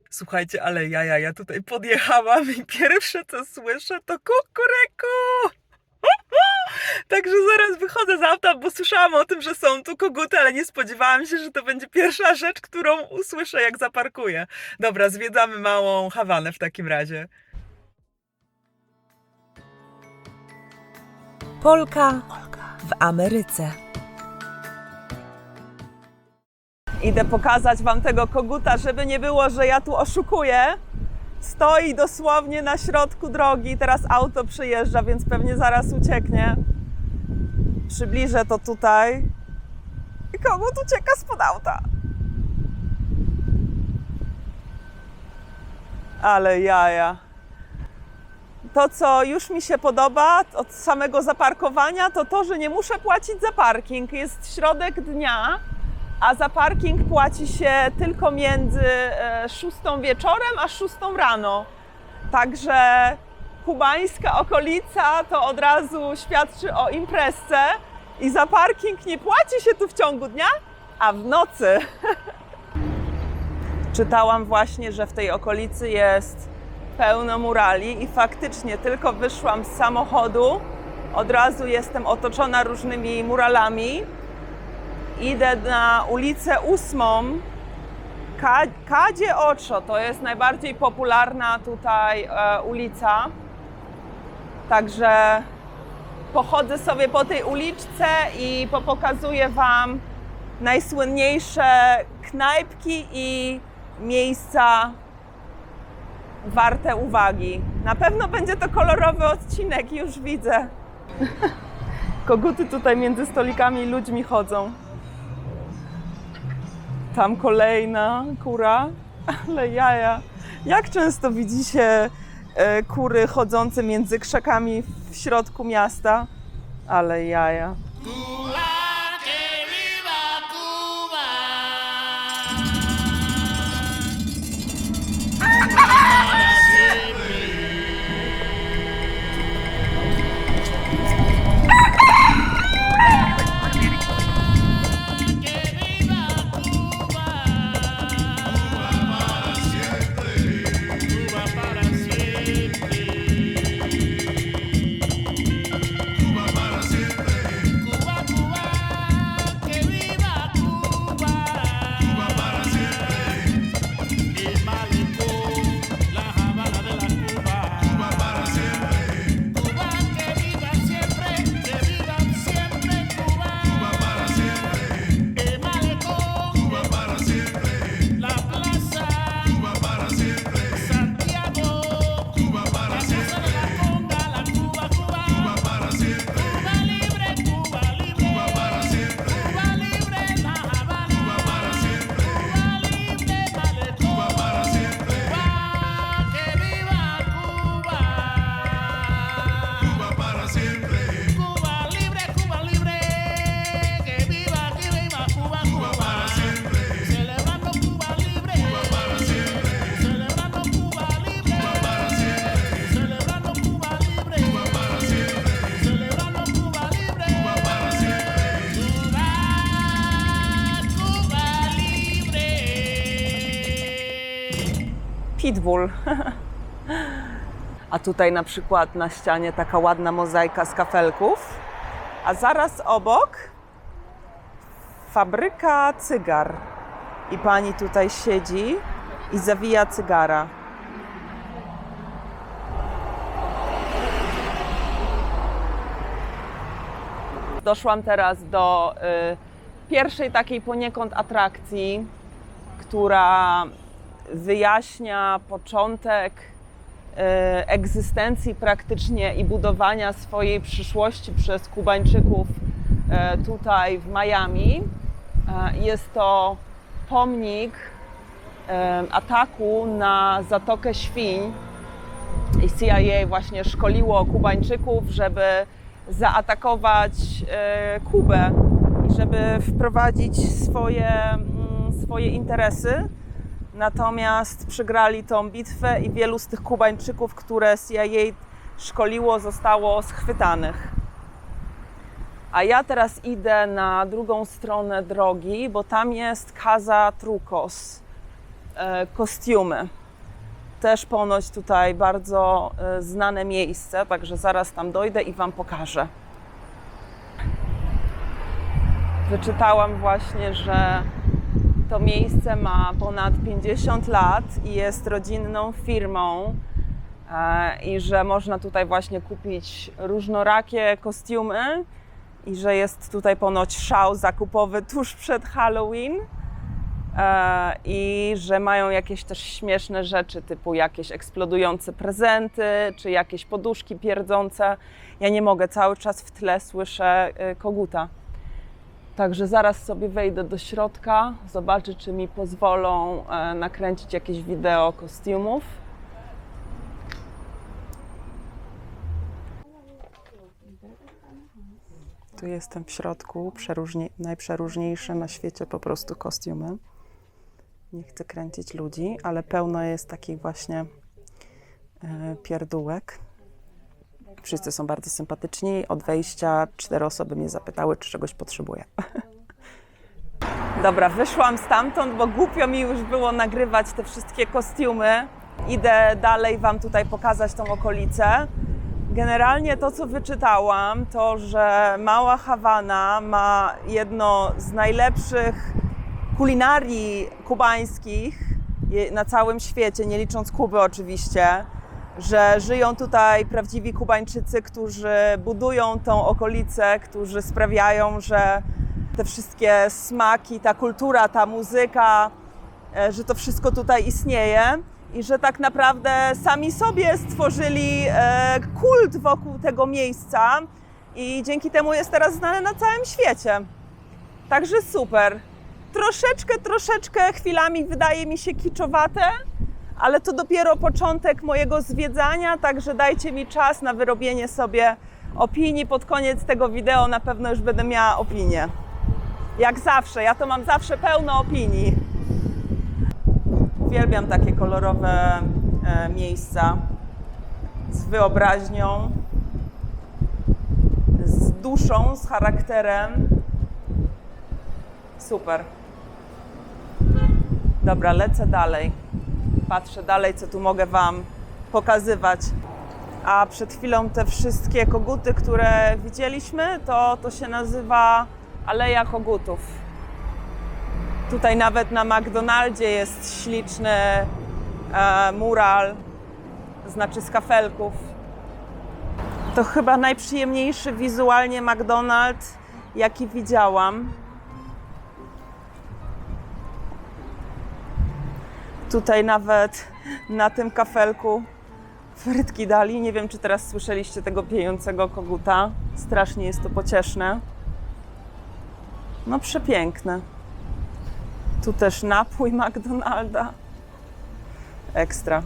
Słuchajcie, ale ja tutaj podjechałam i pierwsze co słyszę to kukuryku. Także zaraz wychodzę z auta, bo słyszałam o tym, że są tu koguty, ale nie spodziewałam się, że to będzie pierwsza rzecz, którą usłyszę, jak zaparkuję. Dobra, zwiedzamy małą Hawanę w takim razie. Polka w Ameryce. Idę pokazać wam tego koguta, żeby nie było, że ja tu oszukuję. Stoi dosłownie na środku drogi, teraz auto przyjeżdża, więc pewnie zaraz ucieknie. Przybliżę to tutaj. I kogut ucieka spod auta. Ale jaja. To, co już mi się podoba od samego zaparkowania, to to, że nie muszę płacić za parking. Jest środek dnia, a za parking płaci się tylko między 6 wieczorem a 6 rano. Także kubańska okolica to od razu świadczy o imprezce i za parking nie płaci się tu w ciągu dnia, a w nocy. Czytałam właśnie, że w tej okolicy jest pełno murali i faktycznie tylko wyszłam z samochodu, od razu jestem otoczona różnymi muralami. Idę na ulicę 8. Calle Ocho to jest najbardziej popularna tutaj ulica. Także pochodzę sobie po tej uliczce i pokazuję wam najsłynniejsze knajpki i miejsca warte uwagi. Na pewno będzie to kolorowy odcinek, już widzę. Koguty tutaj między stolikami i ludźmi chodzą. Tam kolejna kura, ale jaja. Jak często widzicie kury chodzące między krzakami w środku miasta? Ale jaja. Pitbull. A tutaj na przykład na ścianie taka ładna mozaika z kafelków, a zaraz obok fabryka cygar. I pani tutaj siedzi i zawija cygara. Doszłam teraz do pierwszej takiej poniekąd atrakcji, która wyjaśnia początek egzystencji praktycznie i budowania swojej przyszłości przez Kubańczyków tutaj w Miami. Jest to pomnik ataku na Zatokę Świń i CIA właśnie szkoliło Kubańczyków, żeby zaatakować Kubę i żeby wprowadzić swoje interesy. Natomiast przegrali tą bitwę i wielu z tych Kubańczyków, które CIA szkoliło, zostało schwytanych. A ja teraz idę na drugą stronę drogi, bo tam jest Casa Trucos, kostiumy. Też ponoć tutaj bardzo znane miejsce, także zaraz tam dojdę i Wam pokażę. Wyczytałam właśnie, że to miejsce ma ponad 50 lat i jest rodzinną firmą i że można tutaj właśnie kupić różnorakie kostiumy i że jest tutaj ponoć szał zakupowy tuż przed Halloween i że mają jakieś też śmieszne rzeczy typu jakieś eksplodujące prezenty czy jakieś poduszki pierdzące. Ja nie mogę, cały czas w tle słyszę koguta. Także zaraz sobie wejdę do środka, zobaczę, czy mi pozwolą nakręcić jakieś wideo kostiumów. Tu jestem w środku, najprzeróżniejsze na świecie po prostu kostiumy. Nie chcę kręcić ludzi, ale pełno jest takich właśnie pierdółek. Wszyscy są bardzo sympatyczni. Od wejścia 4 osoby mnie zapytały, czy czegoś potrzebuję. Dobra, wyszłam stamtąd, bo głupio mi już było nagrywać te wszystkie kostiumy. Idę dalej Wam tutaj pokazać tą okolicę. Generalnie to, co wyczytałam, to, że Mała Hawana ma jedno z najlepszych kulinarii kubańskich na całym świecie, nie licząc Kuby oczywiście, że żyją tutaj prawdziwi Kubańczycy, którzy budują tą okolicę, którzy sprawiają, że te wszystkie smaki, ta kultura, ta muzyka, że to wszystko tutaj istnieje i że tak naprawdę sami sobie stworzyli kult wokół tego miejsca i dzięki temu jest teraz znane na całym świecie. Także super. Troszeczkę chwilami wydaje mi się kiczowate, ale to dopiero początek mojego zwiedzania, także dajcie mi czas na wyrobienie sobie opinii. Pod koniec tego wideo na pewno już będę miała opinię. Jak zawsze, ja to mam zawsze pełno opinii. Uwielbiam takie kolorowe miejsca z wyobraźnią, z duszą, z charakterem. Super. Dobra, lecę dalej. Patrzę dalej, co tu mogę Wam pokazywać. A przed chwilą te wszystkie koguty, które widzieliśmy, to się nazywa Aleja Kogutów. Tutaj nawet na McDonaldzie jest śliczny mural, znaczy z kafelków. To chyba najprzyjemniejszy wizualnie McDonald's, jaki widziałam. Tutaj nawet na tym kafelku frytki dali. Nie wiem, czy teraz słyszeliście tego piejącego koguta. Strasznie jest to pocieszne. No przepiękne. Tu też napój McDonalda. Ekstra.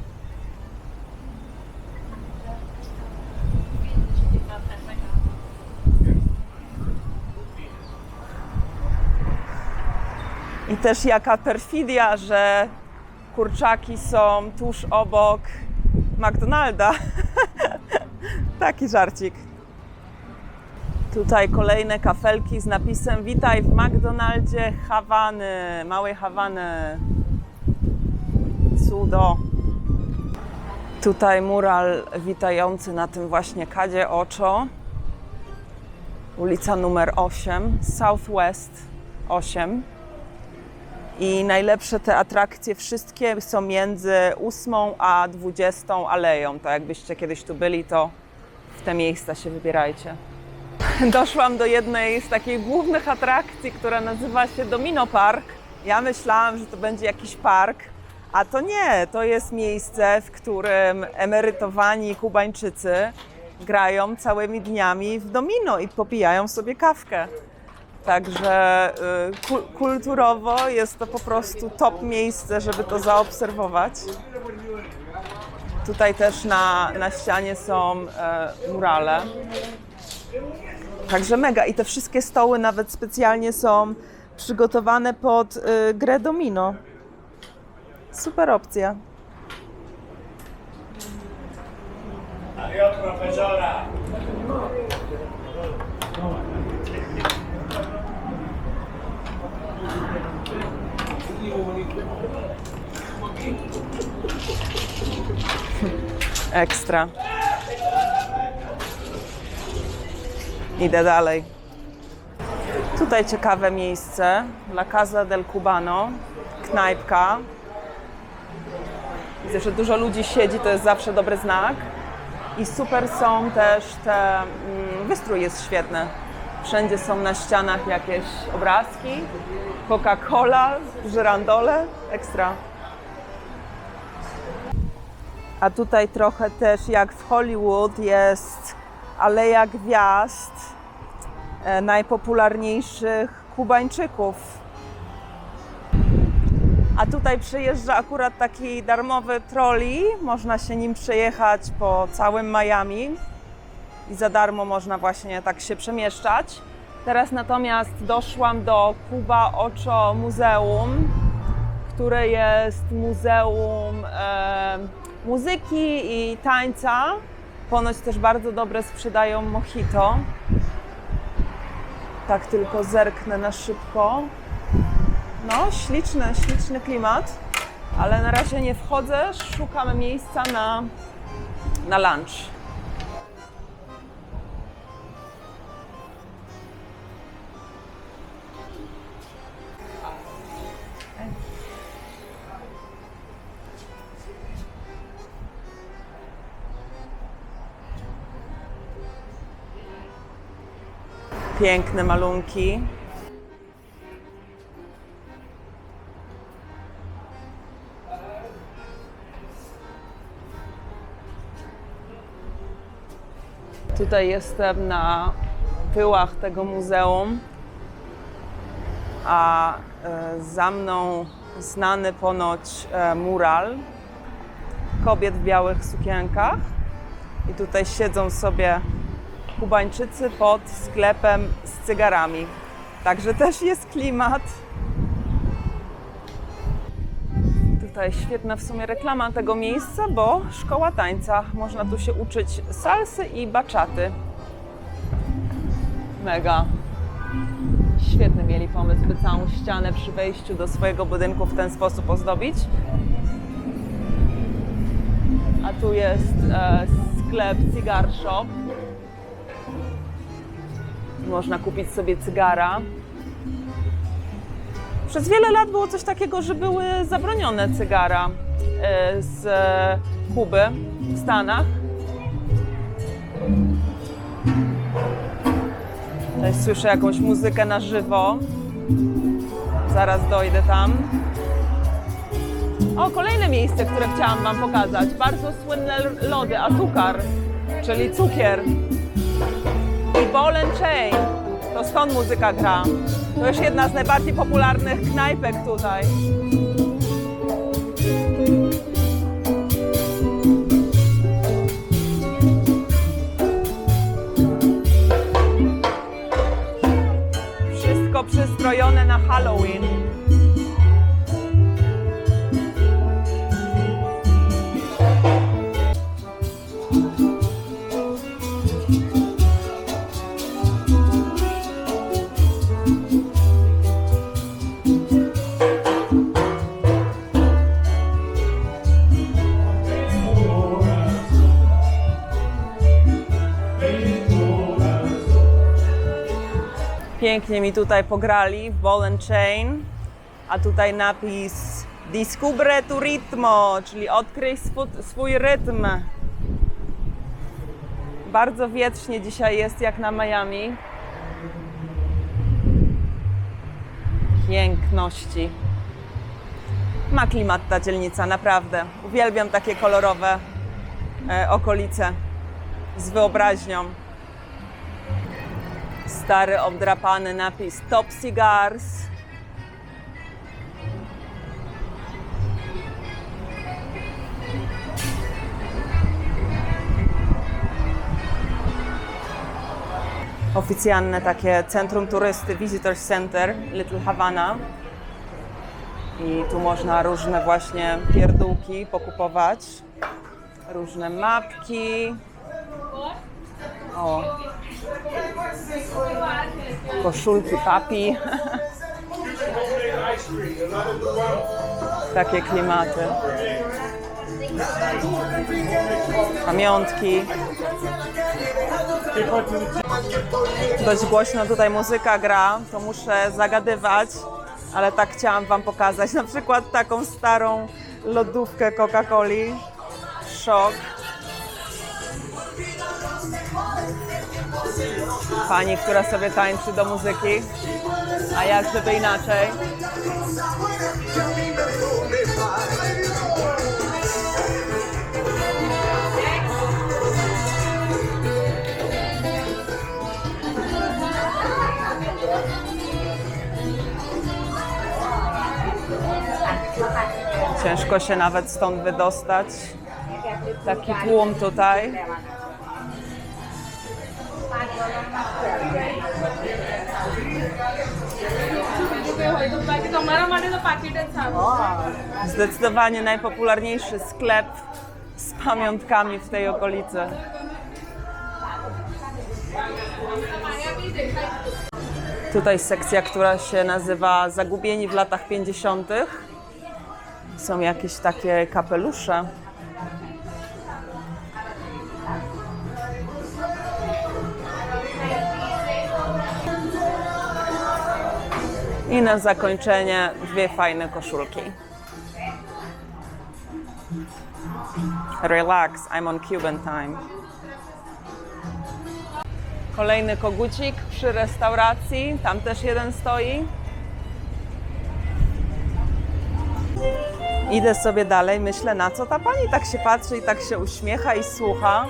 I też jaka perfidia, że kurczaki są tuż obok McDonalda. Taki żarcik. Tutaj kolejne kafelki z napisem "Witaj w McDonaldzie Hawany", Małej Hawany. Cudo. Tutaj mural witający na tym właśnie Calle Ocho. Ulica numer 8, Southwest 8. I najlepsze te atrakcje wszystkie są między 8 a 20 aleją. To jakbyście kiedyś tu byli, to w te miejsca się wybierajcie. Doszłam do jednej z takich głównych atrakcji, która nazywa się Domino Park. Ja myślałam, że to będzie jakiś park, a to nie. To jest miejsce, w którym emerytowani Kubańczycy grają całymi dniami w domino i popijają sobie kawkę. Także kulturowo jest to po prostu top miejsce, żeby to zaobserwować. Tutaj też na ścianie są murale. Także mega. I te wszystkie stoły nawet specjalnie są przygotowane pod grę domino. Super opcja. Adiós, profesora. Ekstra. Idę dalej. Tutaj ciekawe miejsce. La Casa del Cubano. Knajpka. Widzę, że dużo ludzi siedzi, to jest zawsze dobry znak. I super są też te... Wystrój jest świetny. Wszędzie są na ścianach jakieś obrazki. Coca-Cola, żyrandole. Ekstra. A tutaj trochę też jak w Hollywood jest Aleja Gwiazd najpopularniejszych Kubańczyków. A tutaj przyjeżdża akurat taki darmowy trolley. Można się nim przejechać po całym Miami i za darmo można właśnie tak się przemieszczać. Teraz natomiast doszłam do Cuba Ocho Muzeum, które jest muzeum muzyki i tańca. Ponoć też bardzo dobre sprzedają mojito. Tak tylko zerknę na szybko. No, śliczny klimat, ale na razie nie wchodzę, szukam miejsca na lunch. Piękne malunki. Tutaj jestem na tyłach tego muzeum, a za mną znany ponoć mural kobiet w białych sukienkach. I tutaj siedzą sobie Kubańczycy pod sklepem z cygarami. Także też jest klimat. Tutaj świetna w sumie reklama tego miejsca, bo szkoła tańca. Można tu się uczyć salsy i baczaty. Mega. Świetny mieli pomysł, by całą ścianę przy wejściu do swojego budynku w ten sposób ozdobić. A tu jest sklep Cigar Shop. Można kupić sobie cygara. Przez wiele lat było coś takiego, że były zabronione cygara z Kuby w Stanach. Tutaj słyszę jakąś muzykę na żywo. Zaraz dojdę tam. O, kolejne miejsce, które chciałam Wam pokazać. Bardzo słynne lody, Azucar, czyli cukier. I Ball and Chain. To stąd muzyka gra. To już jedna z najbardziej popularnych knajpek tutaj. Wszystko przystrojone na Halloween. Pięknie mi tutaj pograli w Ball and Chain, a tutaj napis Descubre tu ritmo, czyli odkryj swój rytm. Bardzo wietrznie dzisiaj jest jak na Miami. Piękności. Ma klimat ta dzielnica, naprawdę. Uwielbiam takie kolorowe okolice z wyobraźnią. Stary, obdrapany napis Top Cigars. Oficjalne takie centrum turysty, Visitor Center, Little Havana. I tu można różne właśnie pierdółki pokupować. Różne mapki. O. Koszulki papi. Takie klimaty. Pamiątki. Dość głośno tutaj muzyka gra, to muszę zagadywać, ale tak chciałam wam pokazać. Na przykład taką starą lodówkę Coca-Coli. Szok. Pani, która sobie tańczy do muzyki. A jak żeby inaczej? Ciężko się nawet stąd wydostać. Taki tłum tutaj. Zdecydowanie najpopularniejszy sklep z pamiątkami w tej okolicy. Tutaj sekcja, która się nazywa Zagubieni w latach 50. Są jakieś takie kapelusze. I na zakończenie dwie fajne koszulki. Relax, I'm on Cuban time. Kolejny kogucik przy restauracji, tam też jeden stoi. Idę sobie dalej, myślę, na co ta pani tak się patrzy i tak się uśmiecha i słucha.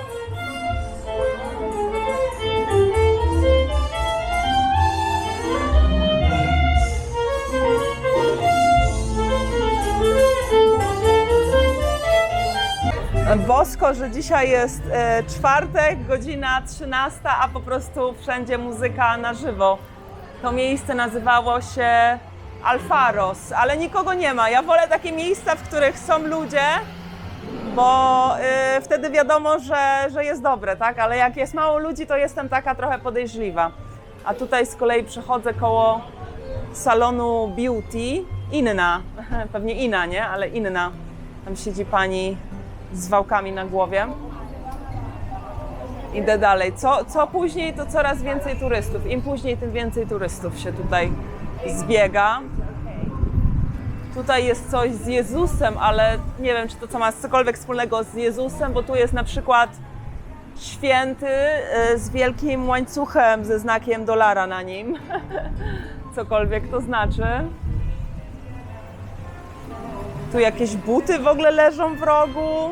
Bosko, że dzisiaj jest czwartek, godzina 13, a po prostu wszędzie muzyka na żywo. To miejsce nazywało się Alfaros, ale nikogo nie ma. Ja wolę takie miejsca, w których są ludzie, bo wtedy wiadomo, że jest dobre, tak? Ale jak jest mało ludzi, to jestem taka trochę podejrzliwa. A tutaj z kolei przechodzę koło salonu beauty. Inna, pewnie Ina, nie? Ale inna. Tam siedzi pani z wałkami na głowie. Idę dalej. Co później, to coraz więcej turystów. Im później, tym więcej turystów się tutaj zbiega. Tutaj jest coś z Jezusem, ale nie wiem, czy to co ma cokolwiek wspólnego z Jezusem, bo tu jest na przykład święty z wielkim łańcuchem ze znakiem dolara na nim. Cokolwiek to znaczy. Tu jakieś buty w ogóle leżą w rogu.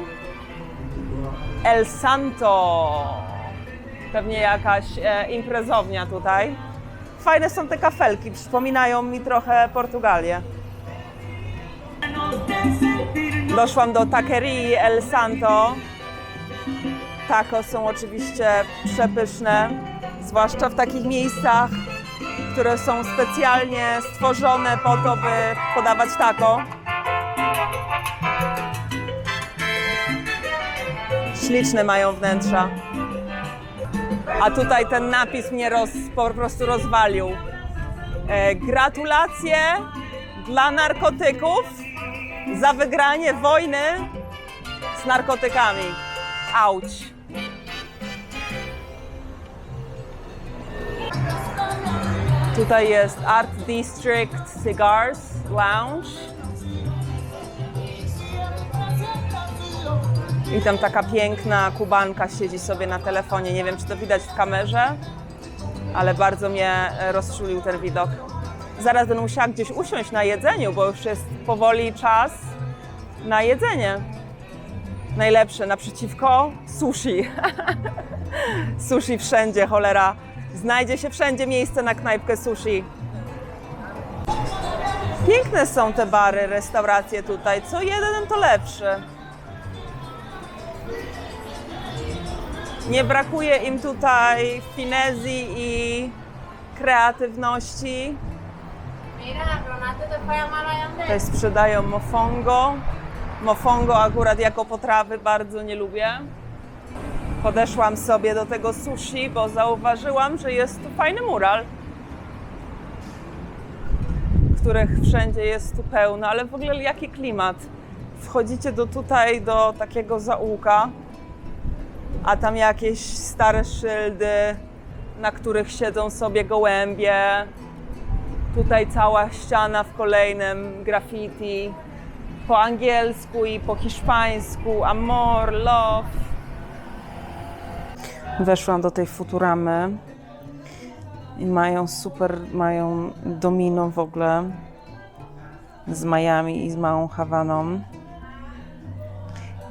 El Santo. Pewnie jakaś imprezownia tutaj. Fajne są te kafelki, przypominają mi trochę Portugalię. Doszłam do Taquerii El Santo. Taco są oczywiście przepyszne, zwłaszcza w takich miejscach, które są specjalnie stworzone po to, by podawać taco. Śliczne mają wnętrza. A tutaj ten napis mnie po prostu rozwalił. Gratulacje dla narkotyków za wygranie wojny z narkotykami. Auć. Tutaj jest Art District Cigars Lounge. I tam taka piękna Kubanka siedzi sobie na telefonie. Nie wiem, czy to widać w kamerze, ale bardzo mnie rozczulił ten widok. Zaraz będę musiała gdzieś usiąść na jedzeniu, bo już jest powoli czas na jedzenie. Najlepsze naprzeciwko sushi. Sushi wszędzie, cholera. Znajdzie się wszędzie miejsce na knajpkę sushi. Piękne są te bary, restauracje tutaj. Co jeden, to lepszy. Nie brakuje im tutaj finezji i kreatywności. Tutaj sprzedają mofongo. Mofongo akurat jako potrawy bardzo nie lubię. Podeszłam sobie do tego sushi, bo zauważyłam, że jest tu fajny mural, których wszędzie jest tu pełno, ale w ogóle jaki klimat. wchodzicie tutaj do takiego zaułka, a tam jakieś stare szyldy, na których siedzą sobie gołębie. Tutaj cała ściana w kolejnym graffiti. Po angielsku i po hiszpańsku. Amor, love. Weszłam do tej Futuramy i mają domino w ogóle z Miami i z Małą Hawaną.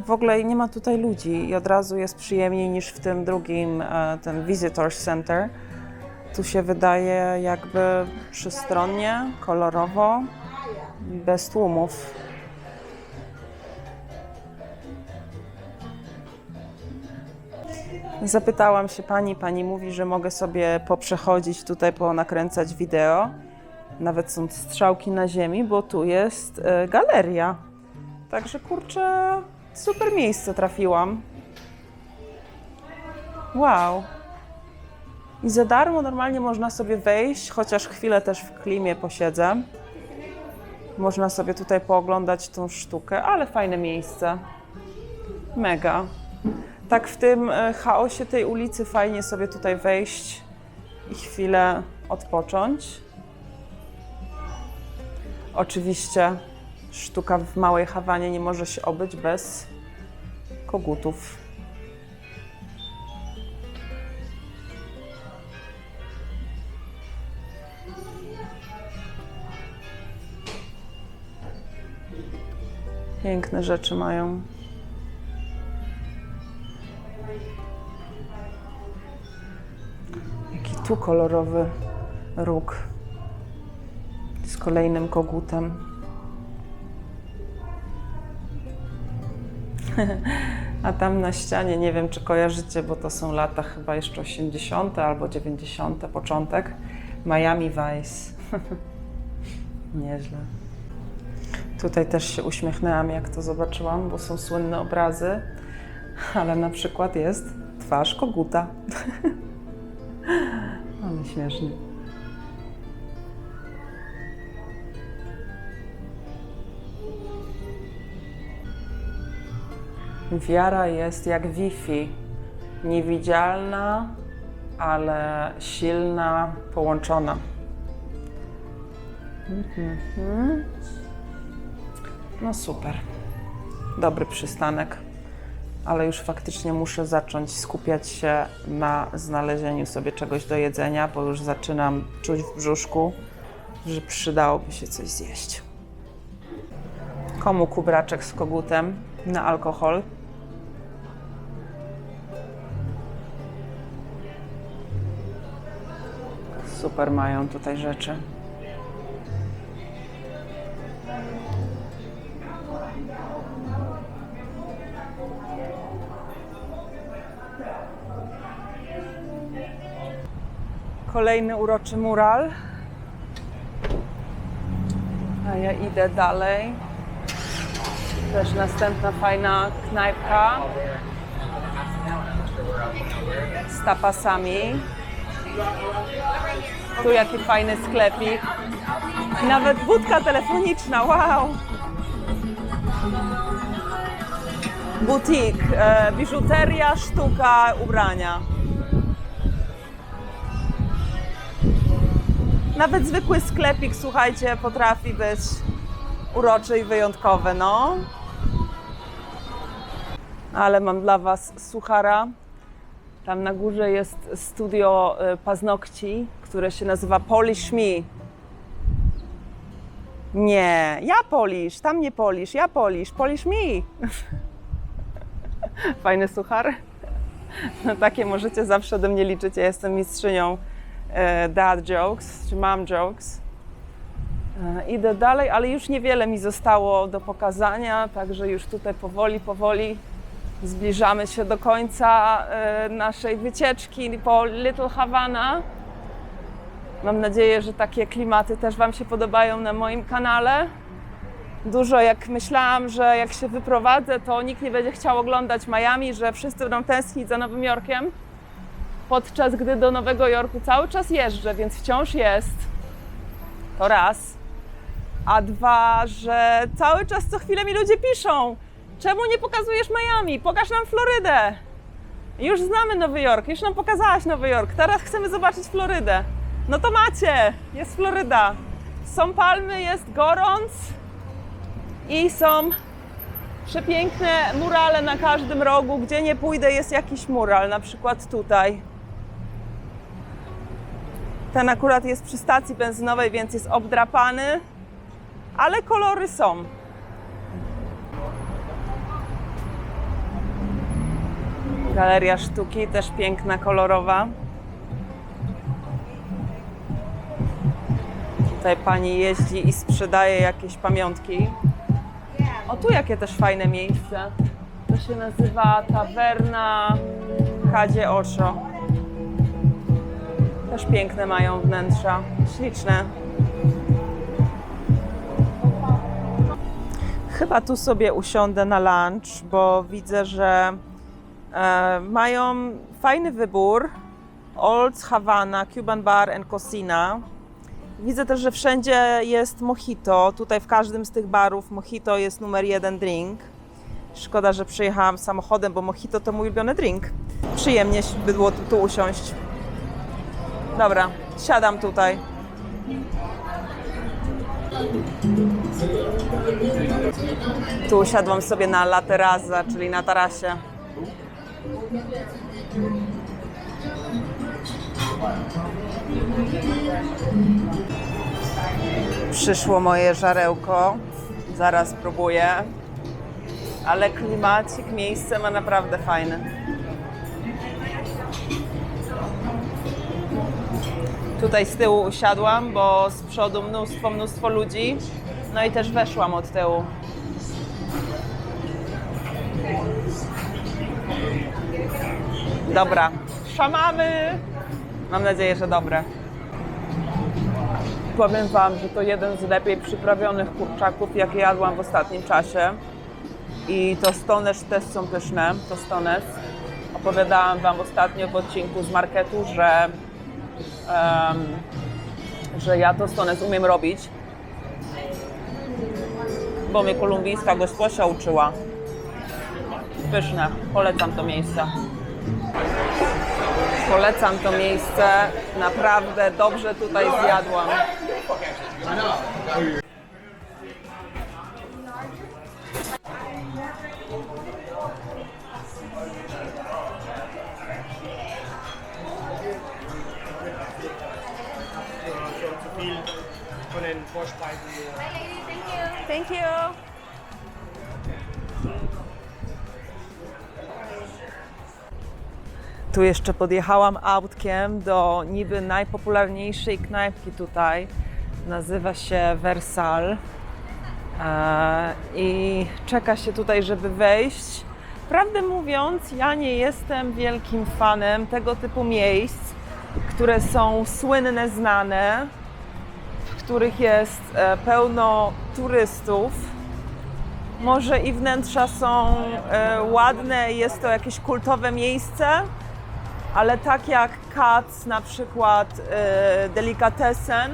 W ogóle nie ma tutaj ludzi i od razu jest przyjemniej niż w tym drugim, ten Visitors Center. Tu się wydaje jakby przystronnie, kolorowo, bez tłumów. Zapytałam się pani mówi, że mogę sobie poprzechodzić tutaj, ponakręcać wideo. Nawet są strzałki na ziemi, bo tu jest galeria. Także kurczę, super miejsce trafiłam. Wow. I za darmo normalnie można sobie wejść, chociaż chwilę też w klimie posiedzę. Można sobie tutaj pooglądać tą sztukę, ale fajne miejsce. Mega. Tak w tym chaosie tej ulicy fajnie sobie tutaj wejść i chwilę odpocząć. Oczywiście sztuka w Małej Hawanie nie może się obyć bez kogutów. Piękne rzeczy mają. Jaki tu kolorowy róg z kolejnym kogutem. A tam na ścianie, nie wiem czy kojarzycie, bo to są lata chyba jeszcze 80. albo 90. początek, Miami Vice. Nieźle. Tutaj też się uśmiechnęłam, jak to zobaczyłam, bo są słynne obrazy, ale na przykład jest twarz koguta. Ale śmiesznie. Wiara jest jak Wi-Fi. Niewidzialna, ale silna, połączona. No super. Dobry przystanek. Ale już faktycznie muszę zacząć skupiać się na znalezieniu sobie czegoś do jedzenia, bo już zaczynam czuć w brzuszku, że przydałoby się coś zjeść. Komu kubraczek z kogutem na alkohol? Super mają tutaj rzeczy. Kolejny uroczy mural. A ja idę dalej. Też następna fajna knajpka z tapasami. Tu jaki fajny sklepik. Nawet budka telefoniczna, wow! Butik, biżuteria, sztuka, ubrania. Nawet zwykły sklepik, słuchajcie, potrafi być uroczy i wyjątkowy, no. Ale mam dla Was suchara. Tam na górze jest studio paznokci, które się nazywa Polish Me. Nie, ja polish, tam nie polish, ja polish, Polish Me. Fajny suchar. No, takie możecie zawsze do mnie liczyć, ja jestem mistrzynią dad jokes, czy mom jokes. Idę dalej, ale już niewiele mi zostało do pokazania, także już tutaj powoli zbliżamy się do końca naszej wycieczki po Little Havana. Mam nadzieję, że takie klimaty też Wam się podobają na moim kanale. Dużo jak myślałam, że jak się wyprowadzę, to nikt nie będzie chciał oglądać Miami, że wszyscy będą tęsknić za Nowym Jorkiem. Podczas gdy do Nowego Jorku cały czas jeżdżę, więc wciąż jest. To raz. A dwa, że cały czas co chwilę mi ludzie piszą, czemu nie pokazujesz Miami, pokaż nam Florydę. Już znamy Nowy Jork, już nam pokazałaś Nowy Jork, teraz chcemy zobaczyć Florydę. No to macie, jest Floryda. Są palmy, jest gorąc i są przepiękne murale na każdym rogu. Gdzie nie pójdę, jest jakiś mural, na przykład tutaj. Ten akurat jest przy stacji benzynowej, więc jest obdrapany, ale kolory są. Galeria sztuki, też piękna, kolorowa. Tutaj pani jeździ i sprzedaje jakieś pamiątki. O, tu jakie też fajne miejsce. To się nazywa Taverna Calle Ocho. Też piękne mają wnętrza, śliczne. Chyba tu sobie usiądę na lunch, bo widzę, że mają fajny wybór. Old Havana, Cuban Bar and Cocina. Widzę też, że wszędzie jest mojito. Tutaj w każdym z tych barów mojito jest numer 1 drink. Szkoda, że przyjechałam samochodem, bo mojito to mój ulubiony drink. Przyjemnie by było tu usiąść. Dobra, siadam tutaj. Tu usiadłam sobie na La Terraza, czyli na tarasie. Przyszło moje żarełko. Zaraz spróbuję. Ale klimacik, miejsce ma naprawdę fajne. Tutaj z tyłu usiadłam, bo z przodu mnóstwo ludzi. No i też weszłam od tyłu. Dobra, szamamy! Mam nadzieję, że dobre. Powiem wam, że to jeden z lepiej przyprawionych kurczaków, jakie jadłam w ostatnim czasie. I tostones też są pyszne, tostones. Opowiadałam wam ostatnio w odcinku z marketu, że ja tostones umiem robić, bo mnie kolumbijska gosposia uczyła. Pyszne, polecam to miejsce. Polecam to miejsce, naprawdę dobrze tutaj zjadłam. Thank you. Tu jeszcze podjechałam autkiem do niby najpopularniejszej knajpki tutaj. Nazywa się Versal. I czeka się tutaj, żeby wejść. Prawdę mówiąc, ja nie jestem wielkim fanem tego typu miejsc, które są słynne, znane, w których jest pełno turystów. Może i wnętrza są ładne, jest to jakieś kultowe miejsce, ale tak jak Katz, na przykład Delicatessen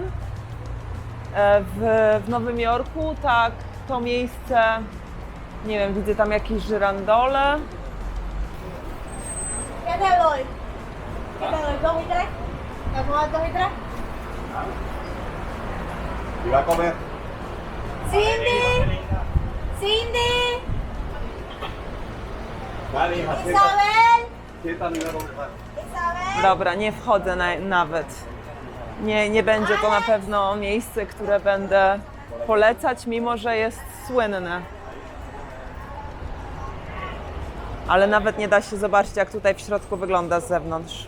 w Nowym Jorku, tak to miejsce, nie wiem, widzę tam jakieś żyrandole. ¿Qué te doy? ¿Qué te doy? ¿2 y 3? ¿Te puedo dar 2 y 3? ¿Y va a comer? Cindy! Cindy! Vale, hija, siéntate. Isabel! Siéntate y va a comer. Isabel! Dobra, nie wchodzę nawet. Nie będzie to na pewno miejsce, które będę polecać, mimo że jest słynne. Ale nawet nie da się zobaczyć, jak tutaj w środku wygląda z zewnątrz.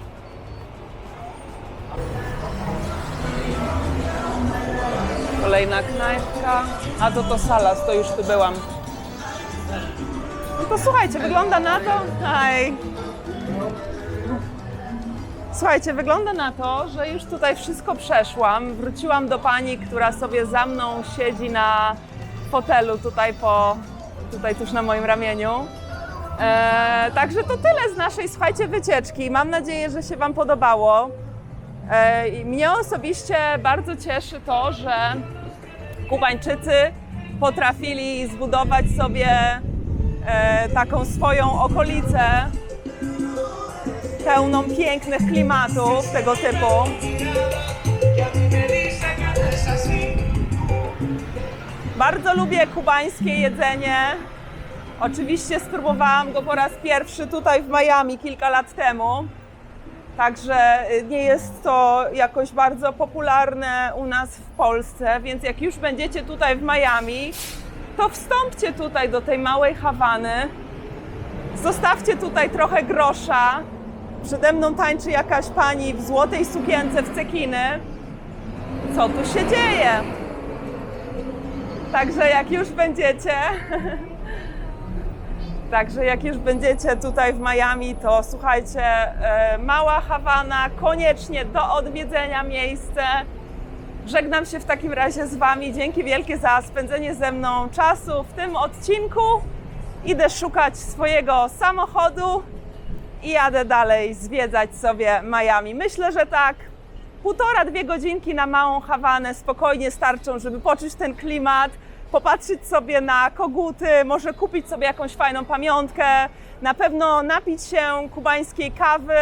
Kolejna knajpka. A to Salas, to już tu byłam. No to słuchajcie, wygląda na to... Hej. Słuchajcie, wygląda na to, że już tutaj wszystko przeszłam. Wróciłam do pani, która sobie za mną siedzi na fotelu tutaj tuż na moim ramieniu. Także to tyle z naszej, słuchajcie, wycieczki. Mam nadzieję, że się wam podobało. Mnie osobiście bardzo cieszy to, że Kubańczycy potrafili zbudować sobie taką swoją okolicę pełną pięknych klimatów tego typu. Bardzo lubię kubańskie jedzenie. Oczywiście spróbowałam go po raz pierwszy tutaj w Miami kilka lat temu. Także nie jest to jakoś bardzo popularne u nas w Polsce, więc jak już będziecie tutaj w Miami, to wstąpcie tutaj do tej małej Hawany. Zostawcie tutaj trochę grosza. Przede mną tańczy jakaś pani w złotej sukience w cekiny. Co tu się dzieje? Także jak już będziecie tutaj w Miami, to słuchajcie, mała Hawana, koniecznie do odwiedzenia miejsce. Żegnam się w takim razie z Wami. Dzięki wielkie za spędzenie ze mną czasu w tym odcinku. Idę szukać swojego samochodu i jadę dalej zwiedzać sobie Miami. Myślę, że tak 1,5–2 godzinki na małą Hawanę spokojnie starczą, żeby poczuć ten klimat, popatrzeć sobie na koguty, może kupić sobie jakąś fajną pamiątkę, na pewno napić się kubańskiej kawy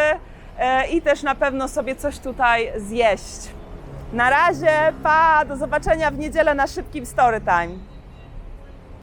i też na pewno sobie coś tutaj zjeść. Na razie, pa, do zobaczenia w niedzielę na szybkim Storytime.